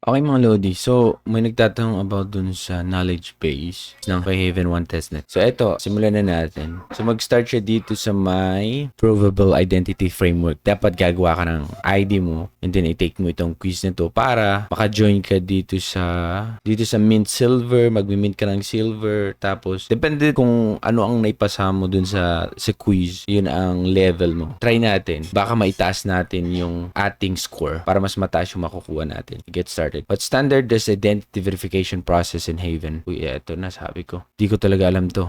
Okay mga Lodi, so may nagtatanong about dun sa knowledge base ng kay Haven1 Testnet. So eto, simulan na natin. So mag-start siya dito sa may provable identity framework. Dapat gagawa ka ng ID mo and then i-take mo itong quiz na to para maka-join ka dito sa mint silver, mag-mint ka ng silver, tapos depende kung ano ang naipasa mo dun sa quiz, yun ang level mo. Try natin, baka maitaas natin yung ating score para mas mataas yung makukuha natin. Get started. What standard does identity verification process in Haven? Uy, eto na sabi ko. Di ko talaga alam to.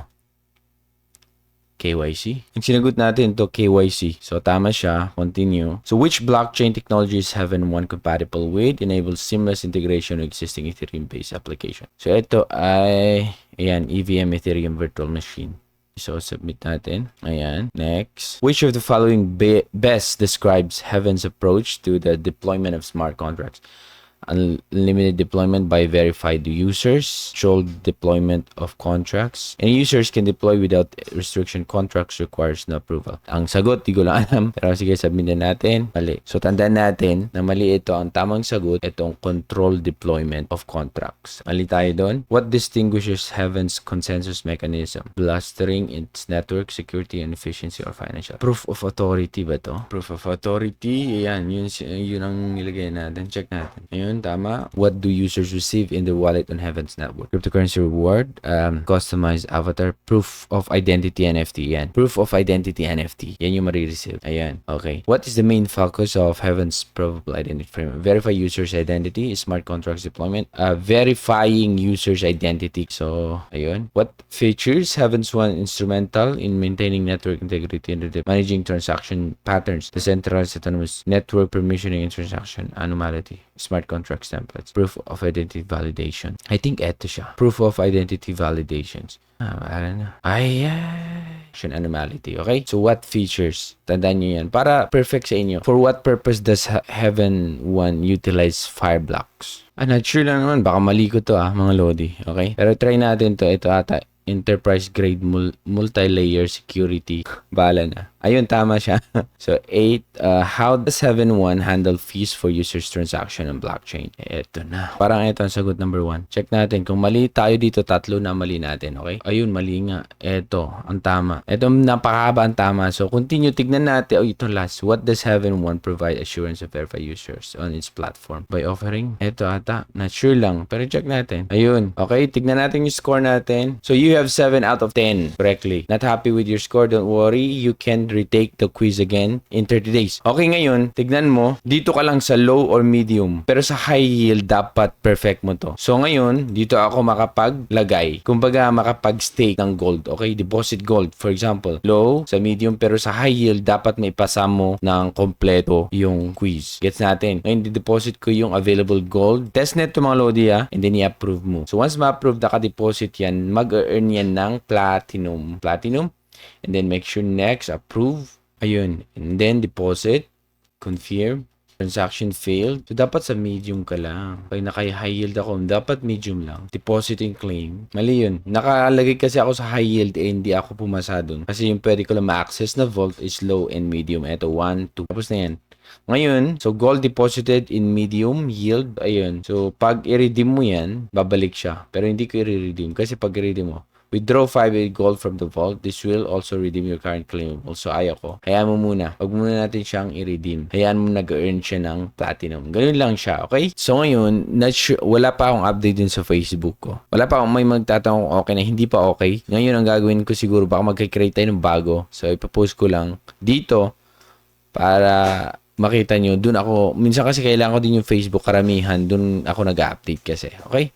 KYC. Ang sinagot natin to KYC. So, tama siya. Continue. So, which blockchain technology is Haven1 compatible with? Enables seamless integration with existing Ethereum-based application. So, ito ay, ayan, EVM Ethereum Virtual Machine. So, submit natin. Ayan. Next. Which of the following best describes Haven's approach to the deployment of smart contracts? Unlimited deployment by verified users, controlled deployment of contracts, and users can deploy without restriction. Contracts requires no approval. Ang sagot, di ko lang alam. Pero sige, sabihin na natin. Mali. So, tandaan natin na mali ito. Ang tamang sagot, itong controlled deployment of contracts. Mali tayo doon. What distinguishes Haven's consensus mechanism? Blustering its network, security, and efficiency or financial. Proof of authority ba to? Proof of authority. Ayan, yun ang nilagay natin. Check natin. Ayun. Tama. What do users receive in their wallet on Haven's network? Cryptocurrency reward, customized avatar, proof of identity NFT. Yan. Proof of identity NFT. Yan yung marireceive. Ayan. Okay. What is the main focus of Haven's provable identity framework? Verify users' identity, smart contracts deployment, verifying users' identity. So, ayun. What features Haven's one instrumental in maintaining network integrity and managing transaction patterns, decentralized autonomous network permissioning and transaction anomaly, smart contracts templates, proof of identity validation. I think eto siya. Proof of identity validations. Action anomaly. Okay? So, what features? Tandaan nyo yan. Para perfect sa inyo. For what purpose does Haven1 utilize Fireblocks? Not sure lang naman. Baka mali ko to mga Lodi. Okay? Pero try natin to. Ito ata. Enterprise grade multi-layer security. Bahala na. Ayun, tama siya. So, 8. How does Haven1 handle fees for users transaction on blockchain? Eto na. Parang ito ang sagot number 1. Check natin. Kung mali tayo dito, 3 na mali natin. Okay? Ayun, mali nga. Eto, ang tama. Eto, napakahaba ang tama. So, continue. Tignan natin. Ito last. What does Haven1 provide assurance of verify users on its platform? By offering? Eto ata. Not sure lang. Pero check natin. Ayun. Okay, tignan natin yung score natin. So, you have 7 out of 10 correctly. Not happy with your score? Don't worry. You can retake the quiz again in 30 days. Okay, ngayon, tignan mo, dito ka lang sa low or medium. Pero sa high yield, dapat perfect mo to. So, ngayon, dito ako makapaglagay. Kumbaga, makapag-stake ng gold. Okay, deposit gold. For example, low, sa medium, pero sa high yield, dapat may pasa mo ng kompleto yung quiz. Gets natin. Ngayon, di-deposit ko yung available gold. Testnet to mga Lodi and then i-approve mo. So, once ma-approve, naka-deposit yan, mag-earn yan ng platinum. And then make sure next, approve. Ayun. And then deposit. Confirm. Transaction failed. So, dapat sa medium ka lang. Pag naka-high yield ako, dapat medium lang. Deposit and claim. Mali yun. Nakalagay kasi ako sa high yield hindi ako pumasa dun. Kasi yung pwede ko lang ma-access na vault is low and medium. Ito, 1, 2. Tapos na yan. Ngayon, so gold deposited in medium yield. Ayun. So, pag i-redeem mo yan, babalik siya. Pero hindi ko i-redeem. Kasi pag i-redeem mo, withdraw 5 gold from the vault. This will also redeem your current claimable. So, ayaw ko. Hayaan mo muna. Huwag muna natin siyang i-redeem. Hayaan mo nag-earn siya ng platinum. Ganun lang siya. Okay? So, ngayon, wala pa akong update din sa Facebook ko. Wala pa akong may magtatanong kung okay na hindi pa okay. Ngayon, ang gagawin ko siguro, baka mag-create tayo ng bago. So, ipapost ko lang dito para makita nyo. Dun ako, minsan kasi kailangan ko din yung Facebook karamihan. Dun ako nag-update kasi. Okay?